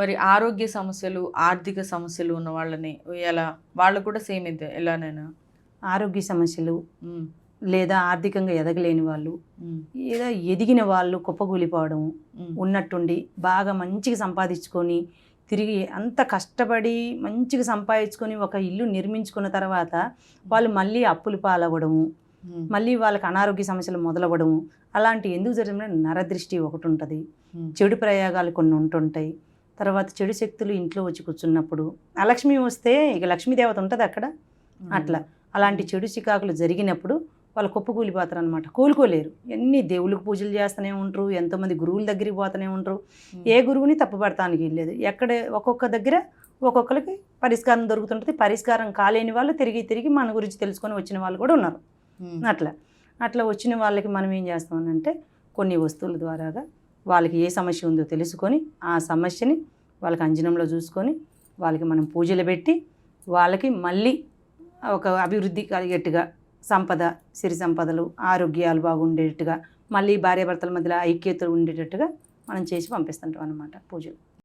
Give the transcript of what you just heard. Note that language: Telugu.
మరి ఆరోగ్య సమస్యలు, ఆర్థిక సమస్యలు ఉన్న వాళ్ళని ఎలా? వాళ్ళు కూడా సేమ్ ఇదే ఇలానేనా? ఆరోగ్య సమస్యలు హ్మ్. లేదా ఆర్థికంగా ఎదగలేని వాళ్ళు, హ్మ్. లేదా ఎదిగిన వాళ్ళు కుప్పకూలిపోవడం, హ్మ్. ఉన్నట్టుండి బాగా మంచిగా సంపాదించుకొని తిరిగి అంత కష్టపడి మంచిగా సంపాదించుకొని ఒక ఇల్లు నిర్మించుకున్న తర్వాత వాళ్ళు మళ్ళీ అప్పులు పాలవ్వడము, హ్మ్. మళ్ళీ వాళ్ళకి అనారోగ్య సమస్యలు మొదలవ్వడము, అలాంటి ఎందుకు జరిగిందంటే నరదృష్టి ఒకటి ఉంటుంది, హ్మ్. చెడు ప్రయోగాలు కొన్ని ఉంటుంటాయి. తర్వాత చెడు శక్తులు ఇంట్లో వచ్చి కూర్చున్నప్పుడు అలక్ష్మి వస్తే ఇక లక్ష్మీదేవత ఉంటుంది అక్కడ. అట్లా అలాంటి చెడు చికాకులు జరిగినప్పుడు వాళ్ళు కుప్పకూలిపోతారు అనమాట, కోలుకోలేరు. ఎన్ని దేవుళ్ళకి పూజలు చేస్తూనే ఉంటారు, ఎంతోమంది గురువుల దగ్గరికి పోతూనే ఉంటారు. ఏ గురువుని తప్పుపడటానికి లేదు. ఎక్కడ ఒక్కొక్క దగ్గర ఒక్కొక్కరికి పరిష్కారం దొరుకుతుంటుంది. పరిష్కారం కాలేని వాళ్ళు తిరిగి తిరిగి మన గురించి తెలుసుకొని వచ్చిన వాళ్ళు కూడా ఉన్నారు. హ్మ్. అట్లా వచ్చిన వాళ్ళకి మనం ఏం చేస్తామనంటే కొన్ని వస్తువుల ద్వారాగా వాళ్ళకి ఏ సమస్య ఉందో తెలుసుకొని ఆ సమస్యని వాళ్ళకి అంజనంలో చూసుకొని వాళ్ళకి మనం పూజలు పెట్టి వాళ్ళకి మళ్ళీ ఒక అభివృద్ధి కలిగేట్టుగా సంపద, సిరి సంపదలు, ఆరోగ్యాలు బాగుండేటట్టుగా, మళ్ళీ భార్యాభర్తల మధ్యలో ఐక్యత ఉండేటట్టుగా మనం చేసి పంపిస్తుంటాం అన్నమాట పూజలు.